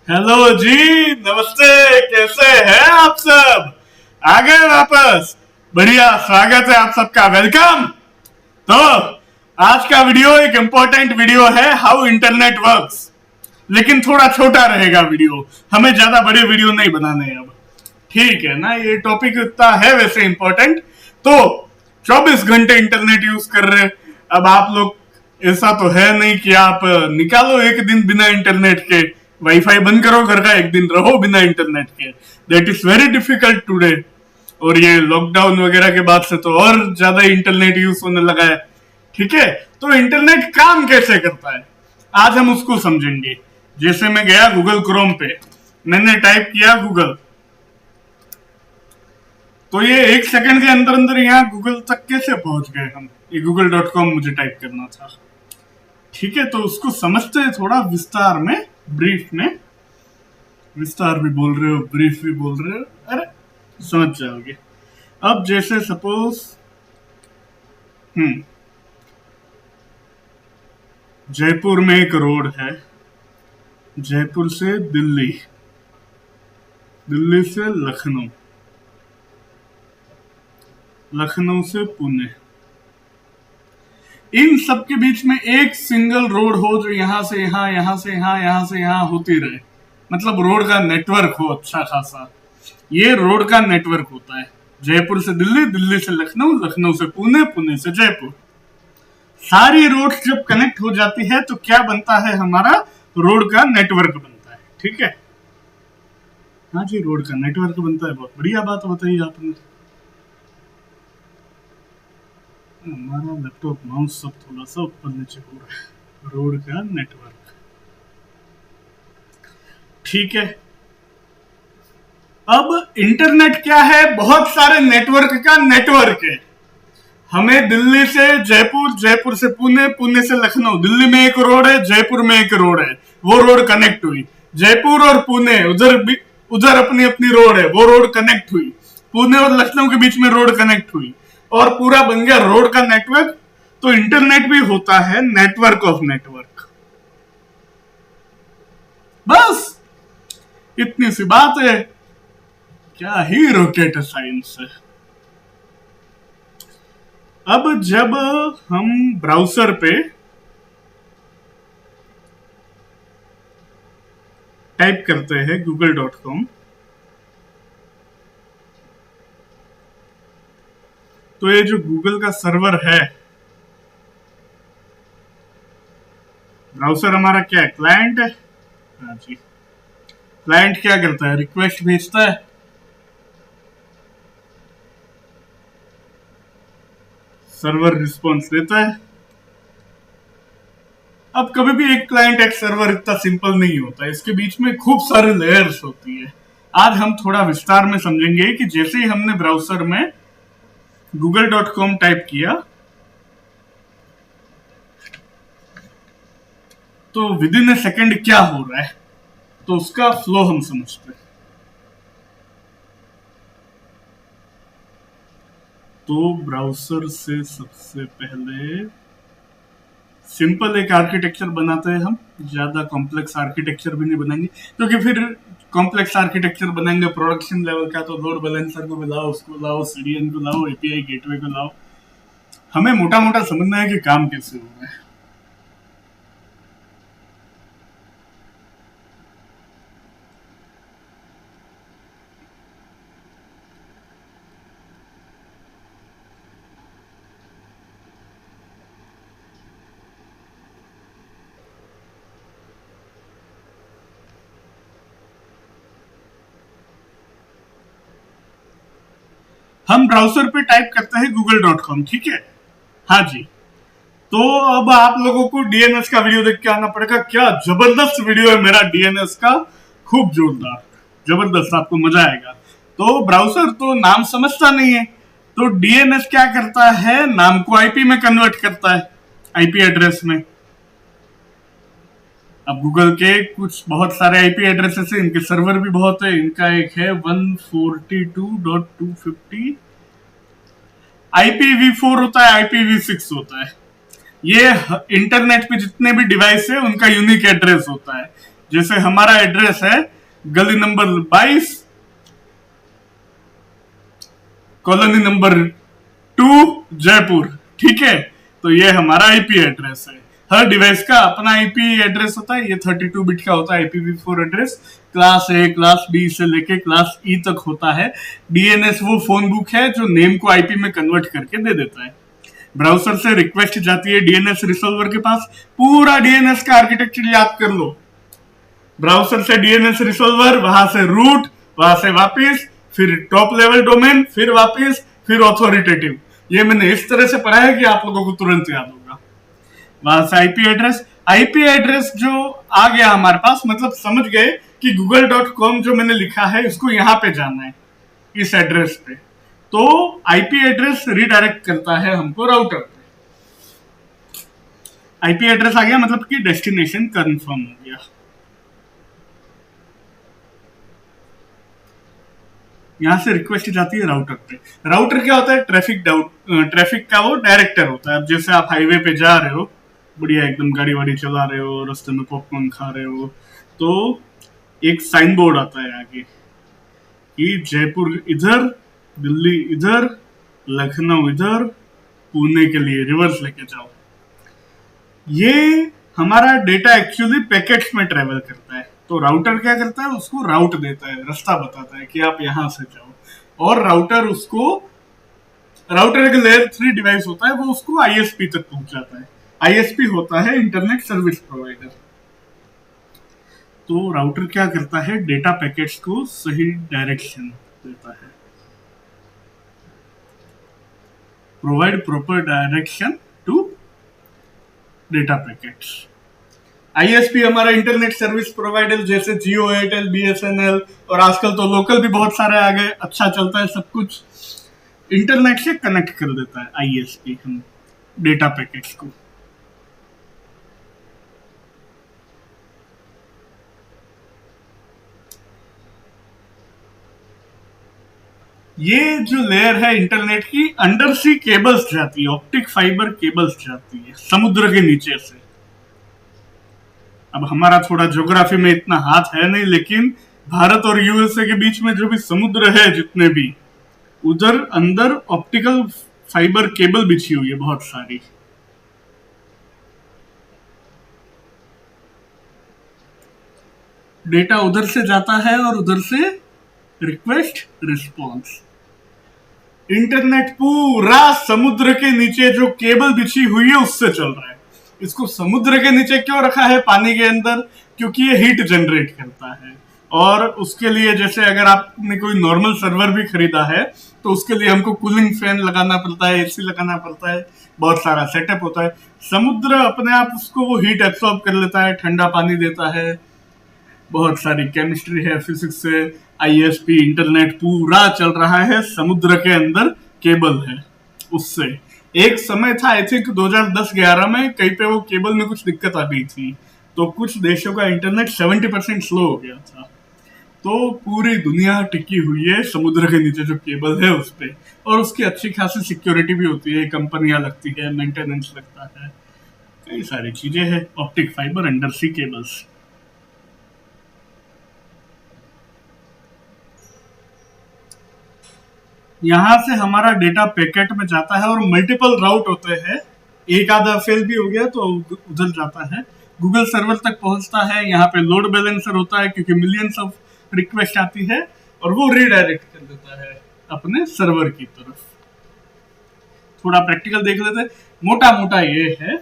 Hello जी, नमस्ते। कैसे हैं आप सब? आ गए वापस? बढ़िया, स्वागत है आप सबका, वेलकम। तो आज का वीडियो एक इम्पोर्टेंट वीडियो है, हाउ इंटरनेट वर्क्स। लेकिन थोड़ा छोटा रहेगा वीडियो, हमें ज्यादा बड़े वीडियो नहीं बनाने हैं अब। ठीक है ना, ये टॉपिक इतना है वैसे इंपॉर्टेंट। तो 24 घंटे इंटरनेट यूज कर रहे हैं। अब आप लोग, ऐसा तो है नहीं कि आप निकालो एक दिन बिना इंटरनेट के, वाईफाई बंद करो घर का, एक दिन रहो बिना इंटरनेट के। That is very difficult today. और ये लॉकडाउन वगैरह के बाद से तो और ज्यादा इंटरनेट यूज होने लगा है। ठीक है, तो इंटरनेट काम कैसे करता है आज हम उसको समझेंगे। जैसे मैं गया गूगल क्रोम पे, मैंने टाइप किया गूगल, तो ये एक सेकंड के अंदर अंदर यहाँ गूगल तक कैसे पहुंच गए हम। ये google.com मुझे टाइप करना था। ठीक है, तो उसको समझते हैं थोड़ा विस्तार में, ब्रीफ में। विस्तार भी बोल रहे हो, ब्रीफ भी बोल रहे हो, अरे समझ जाओगे। अब जैसे सपोज जयपुर में एक रोड है, जयपुर से दिल्ली, दिल्ली से लखनऊ, लखनऊ से पुणे। इन सब के बीच में एक सिंगल रोड हो जो यहां से यहां, यहां से यहां, यहां से यहां होती रहे। मतलब रोड का नेटवर्क हो अच्छा खासा। ये रोड का नेटवर्क होता है। जयपुर से दिल्ली, दिल्ली से लखनऊ, लखनऊ से पुणे, पुणे से जयपुर। सारी रोड जब कनेक्ट हो जाती है तो क्या बनता है, हमारा रोड का नेटवर्क बनता है। ठीक है, हाँ जी, रोड का नेटवर्क बनता है। बहुत बढ़िया बात बताई आपने। हमारा लैपटॉप माउस सब थोड़ा सा ऊपर नीचे हो रहा है। रोड का नेटवर्क, ठीक है। अब इंटरनेट क्या है, बहुत सारे नेटवर्क का नेटवर्क है। हमें दिल्ली से जयपुर, जयपुर से पुणे, पुणे से लखनऊ, दिल्ली में एक रोड है, जयपुर में एक रोड है, वो रोड कनेक्ट हुई। जयपुर और पुणे उधर भी, उधर अपनी अपनी रोड है, वो रोड कनेक्ट हुई। पुणे और लखनऊ के बीच में रोड कनेक्ट हुई और पूरा बन गया रोड का नेटवर्क। तो इंटरनेट भी होता है नेटवर्क ऑफ नेटवर्क। बस इतनी सी बात है, क्या ही रॉकेट साइंस है। अब जब हम ब्राउजर पे टाइप करते हैं google.com, तो ये जो गूगल का सर्वर है, ब्राउजर हमारा क्या है, क्लाइंट है। हाँ जी, क्लाइंट क्या करता है, रिक्वेस्ट भेजता है, सर्वर रिस्पॉन्स देता है। अब कभी भी एक क्लाइंट एक सर्वर इतना सिंपल नहीं होता, इसके बीच में खूब सारे लेयर्स होती है। आज हम थोड़ा विस्तार में समझेंगे कि जैसे ही हमने ब्राउजर में google.com टाइप किया तो विद इन ए सेकेंड क्या हो रहा है, तो उसका फ्लो हम समझते हैं। तो ब्राउजर से सबसे पहले सिंपल एक आर्किटेक्चर बनाते हैं हम, ज्यादा कॉम्प्लेक्स आर्किटेक्चर भी नहीं बनाएंगे, क्योंकि फिर कॉम्प्लेक्स आर्किटेक्चर बनाएंगे प्रोडक्शन लेवल का तो लोड बैलेंसर को बुलाओ, उसको लाओ, सीडीएन को लाओ, एपीआई गेटवे को लाओ। हमें मोटा मोटा समझना है कि काम कैसे हो रहा है। हम ब्राउजर पे टाइप करते हैं google.com, ठीक है। हाँ जी, तो अब आप लोगों को डीएनएस का वीडियो देख के आना पड़ेगा। क्या जबरदस्त वीडियो है मेरा डीएनएस का, खूब जोरदार, जबरदस्त, आपको मजा आएगा। तो ब्राउजर तो नाम समझता नहीं है, तो डीएनएस क्या करता है, नाम को आईपी में कन्वर्ट करता है, आईपी एड्रेस में। अब गूगल के कुछ बहुत सारे आईपी एड्रेसेस है, इनके सर्वर भी बहुत है। इनका एक है 142.250, IPv4 होता है, IPv6 होता है। ये इंटरनेट पे जितने भी डिवाइस है उनका यूनिक एड्रेस होता है। जैसे हमारा एड्रेस है गली नंबर 22, कॉलोनी नंबर 2, जयपुर। ठीक है, तो ये हमारा आईपी एड्रेस है। हर डिवाइस का अपना आईपी एड्रेस होता है। ये 32 बिट का होता है IPv4 address. Class A, class B से लेके क्लास ई तक होता है। डीएनएस वो फोन बुक है जो नेम को आईपी में कन्वर्ट करके दे देता है। ब्राउजर से रिक्वेस्ट जाती है डीएनएस रिसोल्वर के पास। पूरा डीएनएस का आर्किटेक्चर याद कर लो। ब्राउजर से डीएनएस रिसोल्वर, वहां से रूट, वहां से वापिस, फिर टॉप लेवल डोमेन, फिर वापिस, फिर ऑथोरिटेटिव। ये मैंने इस तरह से पढ़ा है कि आप लोगों को तुरंत याद होगा। वहां से आईपी एड्रेस जो आ गया हमारे पास, मतलब समझ गए कि google.com जो मैंने लिखा है इसको यहां पे जाना है, इस एड्रेस पे। तो आईपी एड्रेस रिडायरेक्ट करता है हमको राउटर पे। आईपी एड्रेस आ गया मतलब कि डेस्टिनेशन कंफर्म हो गया। यहां से रिक्वेस्ट जाती है राउटर पे। राउटर क्या होता है? ट्रैफिक का वो डायरेक्टर होता है। अब जैसे आप हाईवे पे जा रहे हो, बढ़िया एकदम गाड़ी वाड़ी चला रहे हो, रास्ते में पॉपकॉर्न खा रहे हो, तो एक साइन बोर्ड आता है आगे कि जयपुर इधर, दिल्ली इधर, लखनऊ इधर, पुणे के लिए रिवर्स लेके जाओ। ये हमारा डेटा एक्चुअली पैकेट्स में ट्रेवल करता है। तो राउटर क्या करता है? उसको राउट देता है, रास्ता बताता है कि आप यहां से जाओ। और राउटर एक लेयर 3 डिवाइस होता है, वो उसको आईएसपी तक पहुंचाता है। आईएसपी होता है इंटरनेट सर्विस प्रोवाइडर। तो राउटर क्या करता है? डेटा पैकेट्स को सही डायरेक्शन देता है। Provide proper direction to data packets. ISP हमारा इंटरनेट सर्विस प्रोवाइडर, जैसे जियो, एयरटेल, बीएसएनएल, और आजकल तो लोकल भी बहुत सारे आ गए। अच्छा चलता है सब कुछ। इंटरनेट से कनेक्ट कर देता है आईएसपी हम डेटा पैकेट्स को। ये जो लेयर है इंटरनेट की, अंडर सी केबल्स जाती है, ऑप्टिक फाइबर केबल्स जाती है समुद्र के नीचे से। अब हमारा थोड़ा ज्योग्राफी में इतना हाथ है नहीं, लेकिन भारत और यूएसए के बीच में जो भी समुद्र है जितने भी, उधर अंदर ऑप्टिकल फाइबर केबल बिछी हुई है बहुत सारी। डेटा उधर से जाता है और उधर से रिक्वेस्ट रिस्पॉन्स। इंटरनेट पूरा समुद्र के नीचे जो केबल बिछी हुई है उससे चल रहा है। इसको समुद्र के नीचे क्यों रखा है, पानी के अंदर? क्योंकि ये हीट जनरेट करता है। और उसके लिए जैसे अगर आपने कोई नॉर्मल सर्वर भी खरीदा है तो उसके लिए हमको कूलिंग फैन लगाना पड़ता है, एसी लगाना पड़ता है, बहुत सारा सेटअप होता है। समुद्र अपने आप उसको वो हीट एब्सॉर्ब कर लेता है, ठंडा पानी देता है। बहुत सारी केमिस्ट्री है, फिजिक्स है। आईएसपी इंटरनेट पूरा चल रहा है समुद्र के अंदर, केबल है उससे। एक समय था, आई थिंक 2010-11 में, कहीं पे वो केबल में कुछ दिक्कत आ गई थी, तो कुछ देशों का इंटरनेट 70% स्लो हो गया था। तो पूरी दुनिया टिकी हुई है समुद्र के नीचे जो केबल है उस पे। और उसकी अच्छी खासी सिक्योरिटी भी होती है, कंपनियां लगती है, मेंटेनेंस लगता है, कई सारी चीजें हैं। ऑप्टिक फाइबर अंडर सी केबल्स। यहां से हमारा डेटा पैकेट में जाता है और मल्टीपल राउट होते हैं। एक आधा फेल भी हो गया तो उधर जाता है, गूगल सर्वर तक पहुंचता है। यहाँ पे लोड बैलेंसर होता है क्योंकि मिलियंस ऑफ रिक्वेस्ट आती है, और वो रीडायरेक्ट कर देता है अपने सर्वर की तरफ। थोड़ा प्रैक्टिकल देख लेते हैं। मोटा मोटा ये है,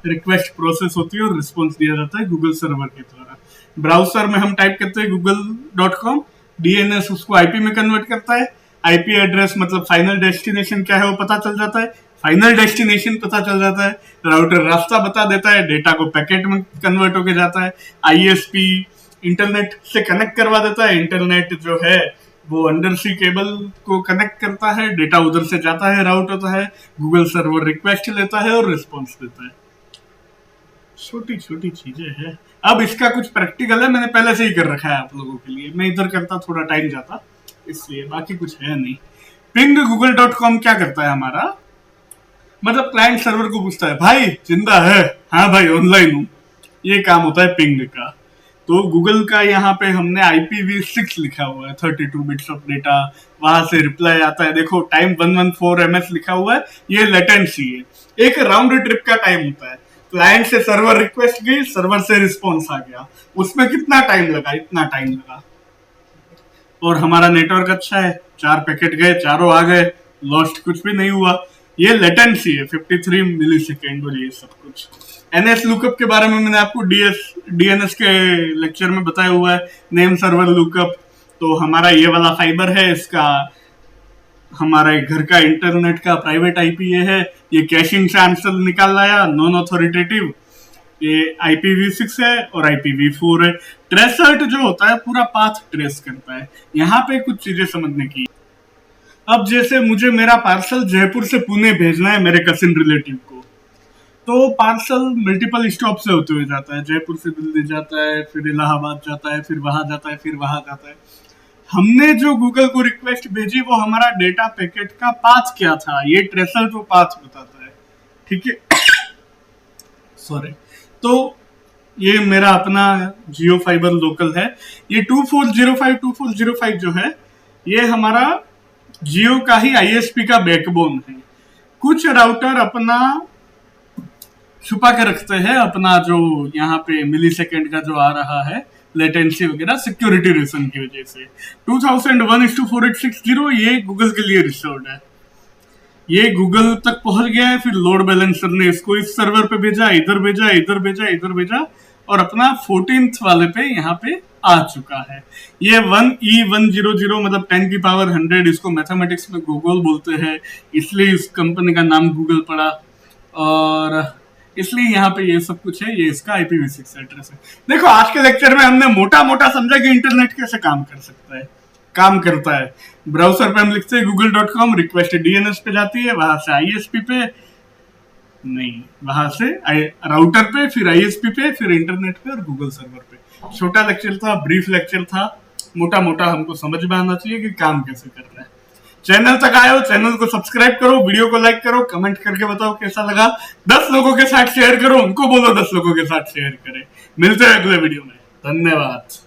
रिक्वेस्ट प्रोसेस होती है और रिस्पॉन्स दिया जाता है गूगल सर्वर के द्वारा। ब्राउजर में हम टाइप करते हैं google.com, डीएनएस उसको आईपी में कन्वर्ट करता है। आईपी एड्रेस मतलब फाइनल डेस्टिनेशन क्या है वो पता चल जाता है। फाइनल डेस्टिनेशन पता चल जाता है, राउटर रास्ता बता देता है, डेटा को पैकेट में कन्वर्ट होके जाता है। आईएसपी इंटरनेट से कनेक्ट करवा देता है। इंटरनेट जो है वो अंडर सी केबल को कनेक्ट करता है, डेटा उधर से जाता है, राउट होता है, गूगल सर्वर रिक्वेस्ट लेता है और रिस्पॉन्स देता है। छोटी छोटी चीजें हैं। अब इसका कुछ प्रैक्टिकल है, मैंने पहले से ही कर रखा है आप लोगों के लिए। मैं इधर करता थोड़ा टाइम जाता, इसलिए, बाकी कुछ है नहीं। पिंग google.com क्या करता है हमारा, मतलब क्लाइंट सर्वर को पूछता है, भाई जिंदा है? हाँ भाई ऑनलाइन हूं। ये काम होता है पिंग का। तो गूगल का यहाँ पे हमने IPv6 लिखा हुआ है, 32 बिट्स ऑफ डेटा, वहां से रिप्लाई आता है। देखो टाइम 114 ms लिखा हुआ है, ये लेटेंसी है। एक राउंड ट्रिप का टाइम होता है, क्लाइंट से सर्वर रिक्वेस्ट गई, सर्वर से रिस्पॉन्स आ गया, उसमें कितना टाइम लगा, इतना टाइम लगा। और हमारा नेटवर्क अच्छा है, 4 पैकेट गए, चारों आ गए, लॉस्ट कुछ भी नहीं हुआ। ये लेटेंसी है 53 मिली सेकेंड। और ये सब कुछ NS लुकअप के बारे में मैंने आपको DNS के लेक्चर में बताया हुआ है, नेम सर्वर लुकअप। तो हमारा ये वाला फाइबर है, इसका हमारे घर का इंटरनेट का प्राइवेट IP ये है। ये कैशिंग से आंसर निकाल लाया, नॉन ऑथोरिटेटिव। ये IPv6 है और IPv4 है। ट्रेसर्ट जो होता है पूरा पाथ ट्रेस करता है। यहाँ पे कुछ चीजें समझने की। अब जैसे मुझे मेरा पार्सल जयपुर से पुणे भेजना है मेरे कजिन रिलेटिव को, तो पार्सल मल्टीपल स्टॉप से होते हुए जाता है, जयपुर से दिल्ली जाता है, फिर इलाहाबाद जाता है, फिर वहां जाता है, फिर वहां जाता है। हमने जो गूगल को रिक्वेस्ट भेजी वो हमारा डेटा पैकेट का पाथ क्या था, ये ट्रेसर जो पाथ बताता है, ठीक है। सॉरी। तो ये मेरा अपना जियो फाइबर लोकल है। ये 2405 जो है, ये हमारा जियो का ही ISP का बैकबोन है। कुछ राउटर अपना छुपा के रखते हैं, अपना जो यहाँ पे मिली सेकेंड का जो आ रहा है लेटेंसी वगैरह, सिक्योरिटी रीजन की वजह से। 2001:4860 ये गूगल के लिए रिजर्व्ड है। ये गूगल तक पहुंच गया है, फिर लोड बैलेंसर ने इसको इस सर्वर पे भेजा, इधर भेजा, इधर भेजा, इधर भेजा, और अपना 14th वाले पे यहाँ पे आ चुका है। ये 1E100 मतलब 10 की पावर 100, इसको मैथमेटिक्स में गूगल बोलते हैं, इसलिए इस कंपनी का नाम गूगल पड़ा। और इसलिए यहाँ पे ये सब कुछ है, ये इसका IPv6 एड्रेस है। देखो आज के लेक्चर में हमने मोटा मोटा समझा कि इंटरनेट कैसे काम कर सकता है, काम करता है। ब्राउजर पे हम लिखते हैं google.com, रिक्वेस्ट DNS पे जाती है, वहां से ISP पे नहीं, वहां से राउटर पे, फिर ISP पे, फिर इंटरनेट पे और गूगल सर्वर पे। छोटा लेक्चर था, ब्रीफ लेक्चर था, मोटा मोटा हमको समझ में आना चाहिए कि काम कैसे कर रहा है। चैनल तक आए हो, चैनल को सब्सक्राइब करो, वीडियो को लाइक करो, कमेंट करके बताओ कैसा लगा। 10 लोगों के साथ शेयर करो, उनको बोलो 10 लोगों के साथ शेयर करें। मिलते हैं अगले वीडियो में, धन्यवाद।